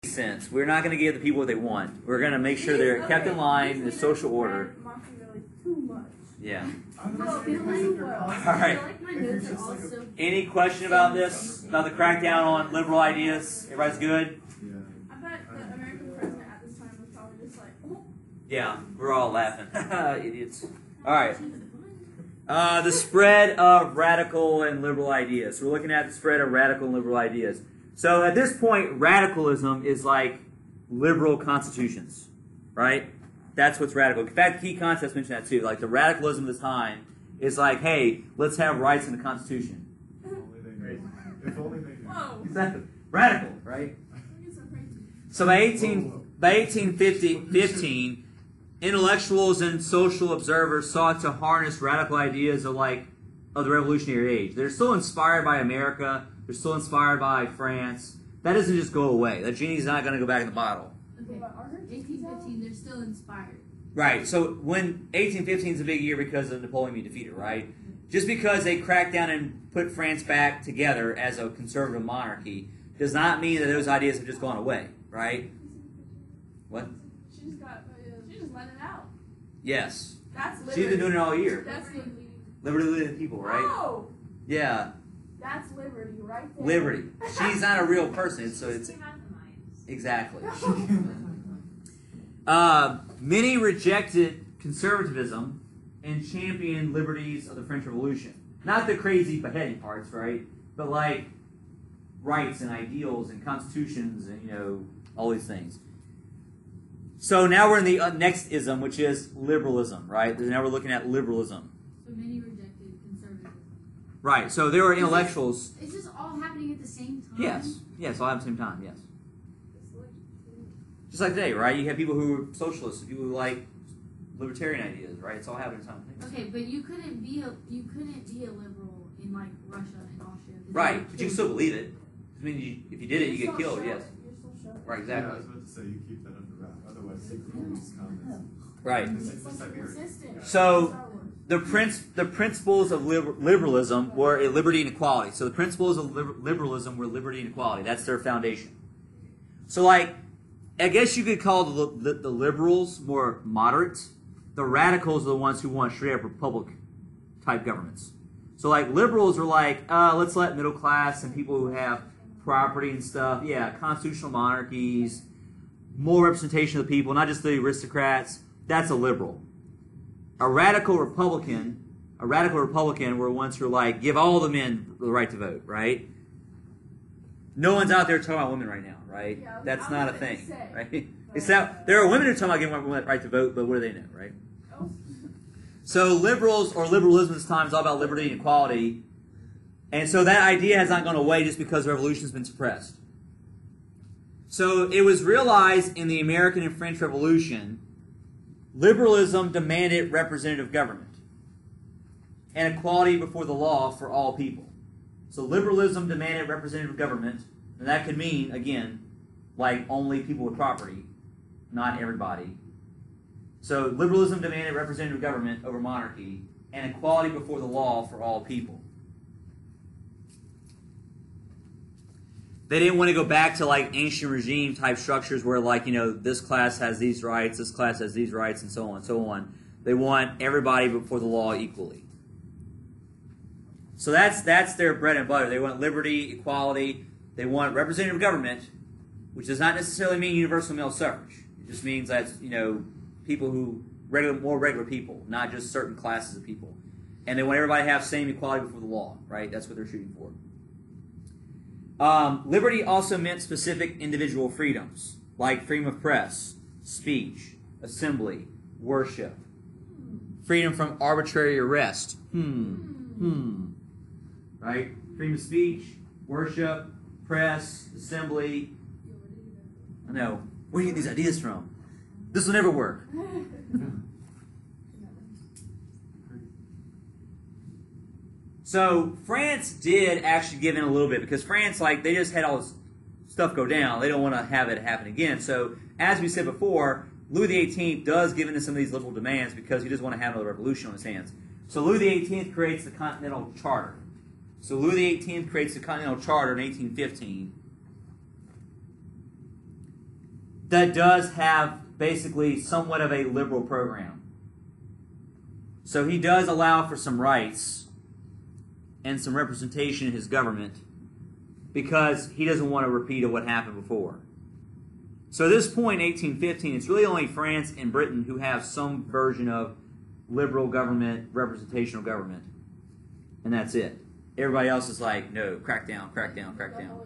sense. We're not going to give the people what they want. We're going to make sure they're kept in line in the social order. Yeah. Alright. Any question about this? About the crackdown on liberal ideas? Everybody's good? I bet the American president at this time was probably just like, oh. Yeah, we're all laughing. Idiots. Alright. The spread of radical and liberal ideas. So we're looking at the spread of radical and liberal ideas. So at this point, radicalism is like liberal constitutions, right? That's what's radical. In fact, key concepts mention that too. Like the radicalism of this time is like, hey, let's have rights in the Constitution. If only they knew. Whoa. Exactly. Radical, right? So by 1815, intellectuals and social observers sought to harness radical ideas of the Revolutionary Age. They're still inspired by America. They're still inspired by France. That doesn't just go away. That genie's not going to go back in the bottle. Okay, 1815, they're still inspired. Right. So when 1815 is a big year because of Napoleon being defeated, right? Just because they cracked down and put France back together as a conservative monarchy does not mean that those ideas have just gone away, right? What? She just let it out. Yes. That's liberty. She's been doing it all year. That's liberty. Liberty of the people, right? Oh, Yeah. that's liberty right there. Liberty. She's not a real person, so it's... Exactly. Many rejected conservatism and championed liberties of the French Revolution. Not the crazy beheading parts, right? But like rights and ideals and constitutions and, all these things. So now we're in the next ism, which is liberalism, right? Now we're looking at liberalism. So many rejected conservatism. Right, so there are intellectuals... Is this all happening at the same time? Yes, all at the same time, yes. Just like today, right? You have people who are socialists, people who like libertarian ideas, right? It's all happening simultaneously. Okay, but you couldn't be a liberal in like Russia and Austria. Right, but you can still believe it. I mean, if you did it, you get killed. Yes. Right, Yeah, I exactly. was about to say you keep that under wrap. Otherwise, secret police comments. Right. Consistent. So the principles of liberalism were liberty and equality. So the principles of liberalism were liberty and equality. That's their foundation. So I guess you could call the liberals more moderate. The radicals are the ones who want straight up republic type governments. So liberals are let's let middle class and people who have property and stuff, constitutional monarchies, more representation of the people, not just the aristocrats. That's a liberal. A radical Republican were ones who are give all the men the right to vote, right? No one's out there talking about women right now, right? Yeah, That's not a thing, say, right? There are women who are talking about giving women the right to vote, but what do they know, right? Oh. So liberals or liberalism this time is all about liberty and equality. And so that idea has not gone away just because the revolution has been suppressed. So it was realized in the American and French Revolution, liberalism demanded representative government and equality before the law for all people. So liberalism demanded representative government, and that could mean, again, only people with property, not everybody. So liberalism demanded representative government over monarchy and equality before the law for all people. They didn't want to go back to ancient regime type structures where this class has these rights, this class has these rights, and so on and so on. They want everybody before the law equally. So that's their bread and butter. They want liberty, equality. They want representative government, which does not necessarily mean universal male suffrage. It just means that people who more regular people, not just certain classes of people. And they want everybody to have same equality before the law, right? That's what they're shooting for. Liberty also meant specific individual freedoms, like freedom of press, speech, assembly, worship, freedom from arbitrary arrest. Right? Freedom of speech, worship, press, assembly. I know. Where do you get these ideas from? This will never work. So France did actually give in a little bit because France, they just had all this stuff go down. They don't want to have it happen again. So as we said before, Louis XVIII does give in to some of these liberal demands because he doesn't want to have another revolution on his hands. So Louis XVIII creates the Continental Charter. So Louis XVIII creates the Continental Charter in 1815. that does have basically somewhat of a liberal program. So he does allow for some rights and some representation in his government because he doesn't want a repeat of what happened before. So at this point, 1815, it's really only France and Britain who have some version of liberal government, representational government. And that's it. Everybody else is like, no, crack down, crack down, crack down.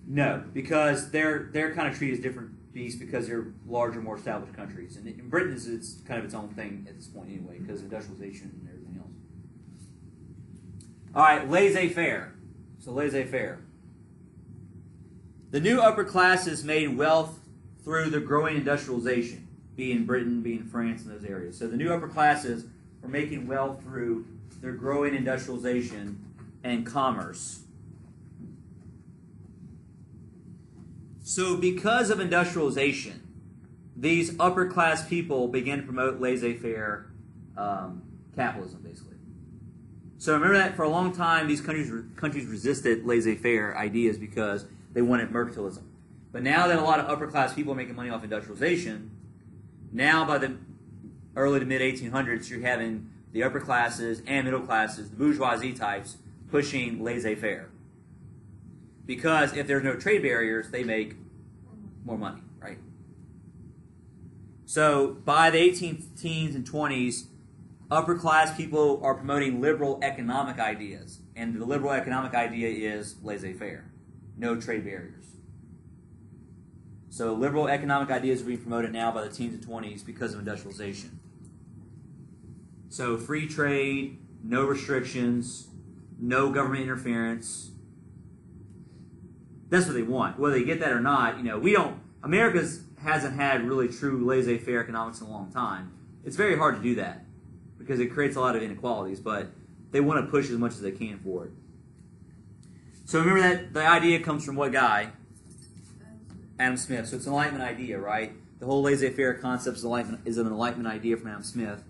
No, because they're kind of treated as different beasts because they're larger, more established countries. And in Britain, it's kind of its own thing at this point anyway because of industrialization and everything else. All right, laissez-faire. So laissez-faire. The new upper classes made wealth through the growing industrialization, be in Britain, be in France, and those areas. So the new upper classes were making wealth through their growing industrialization and commerce. So because of industrialization, these upper class people began to promote laissez-faire capitalism, basically. So remember that for a long time, these countries resisted laissez-faire ideas because they wanted mercantilism. But now that a lot of upper class people are making money off industrialization, now by the early to mid 1800s, you're having the upper classes and middle classes, the bourgeoisie types, pushing laissez-faire. Because if there's no trade barriers, they make more money, right? So by the 18 teens and 20s, upper class people are promoting liberal economic ideas. And the liberal economic idea is laissez-faire. No trade barriers. So liberal economic ideas are being promoted now by the teens and 20s because of industrialization. So free trade, no restrictions, no government interference. That's what they want. Whether they get that or not, America hasn't had really true laissez-faire economics in a long time. It's very hard to do that because it creates a lot of inequalities, but they want to push as much as they can for it. So remember that the idea comes from what guy? Adam Smith. So it's an Enlightenment idea, right? The whole laissez-faire concept is an Enlightenment idea from Adam Smith.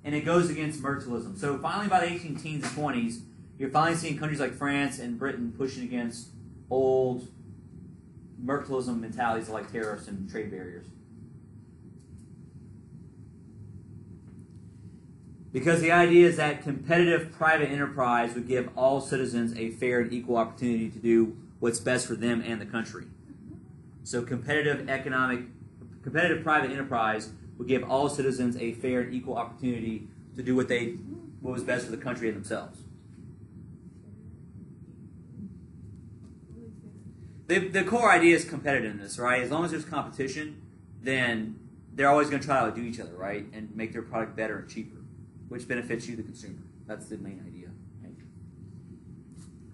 And it goes against mercantilism. So finally by the 18 teens and 20s, you're finally seeing countries like France and Britain pushing against old mercantilism mentalities like tariffs and trade barriers. Because the idea is that competitive private enterprise would give all citizens a fair and equal opportunity to do what's best for them and the country. So competitive private enterprise would give all citizens a fair and equal opportunity to do what was best for the country and themselves. The core idea is competitiveness, right? As long as there's competition, then they're always going to try to outdo each other, right? And make their product better and cheaper, which benefits you, the consumer. That's the main idea. Okay.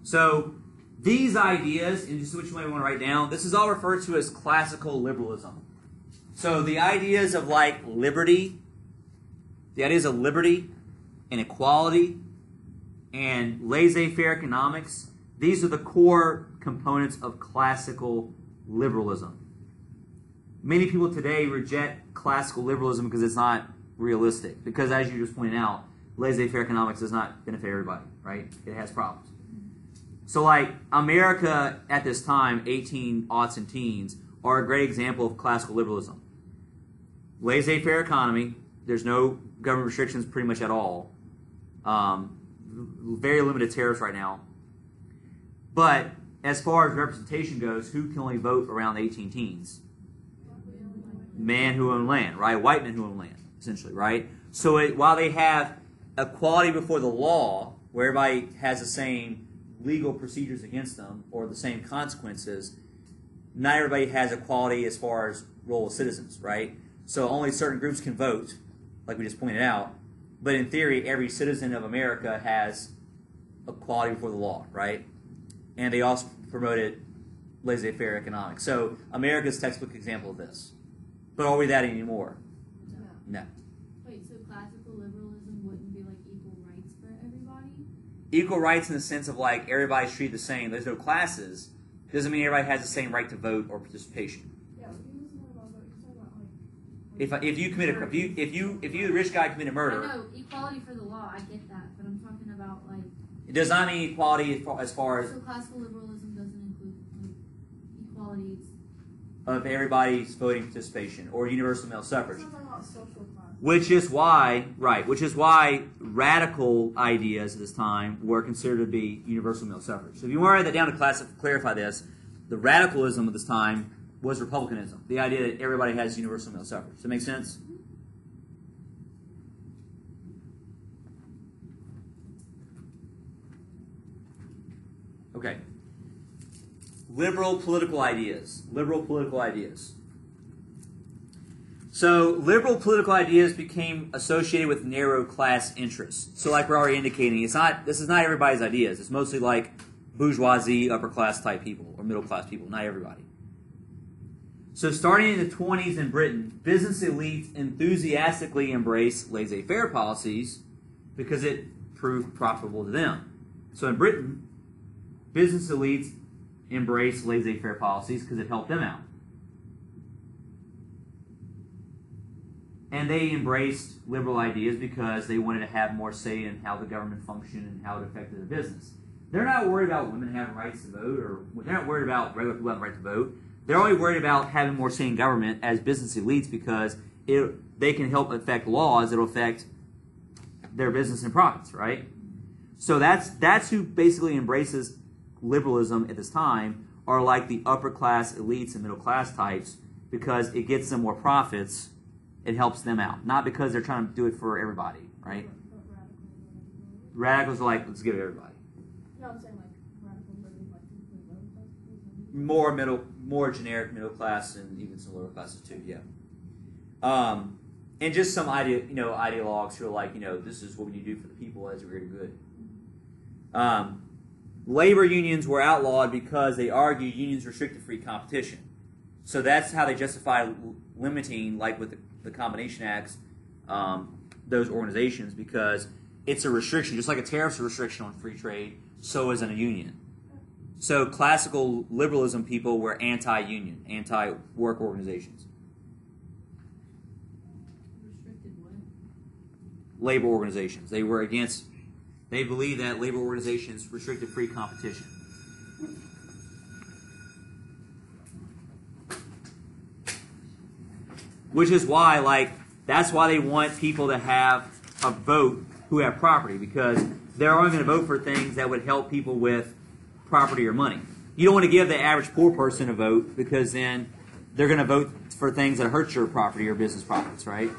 So these ideas, and just what you might want to write down, this is all referred to as classical liberalism. So the ideas of liberty, and equality and laissez-faire economics, these are the core components of classical liberalism. Many people today reject classical liberalism because it's not realistic. Because as you just pointed out, laissez-faire economics does not benefit everybody, right? It has problems. So America at this time, 18-aughts and teens, are a great example of classical liberalism. Laissez-faire economy, there's no government restrictions pretty much at all. Very limited tariffs right now. But as far as representation goes, who can only vote around the 18 teens? Men who own land, right? White men who own land, essentially, right? So while they have equality before the law, where everybody has the same legal procedures against them or the same consequences, not everybody has equality as far as role of citizens, right? So only certain groups can vote, like we just pointed out. But in theory, every citizen of America has equality before the law, right? And they also promoted laissez-faire economics. So America's textbook example of this. But are we that anymore? No. Wait, so classical liberalism wouldn't be equal rights for everybody? Equal rights in the sense of everybody's treated the same. There's no classes. Doesn't mean everybody has the same right to vote or participation. Yeah, you was talking about If you the rich guy commit a murder, I know equality for the law. I get that, but I'm talking about it does not mean equality as far as so classical liberalism doesn't include equality. of everybody's voting participation, or universal male suffrage. It's not about social class. Which is why radical ideas at this time were considered to be universal male suffrage. So if you want to write that down to clarify this, the radicalism of this time was republicanism. The idea that everybody has universal male suffrage. Does that make sense? Okay. Liberal political ideas. Liberal political ideas. So, liberal political ideas became associated with narrow class interests. So, like we're already indicating, this is not everybody's ideas. It's mostly like bourgeoisie, upper class type people, or middle class people, not everybody. So, starting in the 20s in Britain, business elites enthusiastically embraced laissez-faire policies because it proved profitable to them. So, in Britain, business elites embraced laissez-faire policies because it helped them out. And they embraced liberal ideas because they wanted to have more say in how the government functioned and how it affected their business. They're not worried about women having rights to vote, or they're not worried about regular people having the right to vote. They're only worried about having more say in government as business elites because they can help affect laws that will affect their business and profits, right? So that's who basically embraces liberalism at this time, are like the upper class elites and middle class types, because it gets them more profits. It helps them out, not because they're trying to do it for everybody, right? Radicals are like, let's give it to everybody. No, I'm saying like radicals are like complete More generic middle class, and even some lower classes too. Yeah. And just some ideologues who are like, this is what we need to do for the people as a greater good. Labor unions were outlawed because they argued unions restricted free competition. So that's how they justify limiting, like with the Combination Acts, those organizations, because it's a restriction. Just like a tariff's a restriction on free trade, so is a union. So classical liberalism people were anti-union, anti-work organizations. Restricted what? Labor organizations. They believed that labor organizations restricted free competition. Which is why, that's why they want people to have a vote who have property, because they're only going to vote for things that would help people with property or money. You don't want to give the average poor person a vote, because then they're going to vote for things that hurt your property or business profits, right?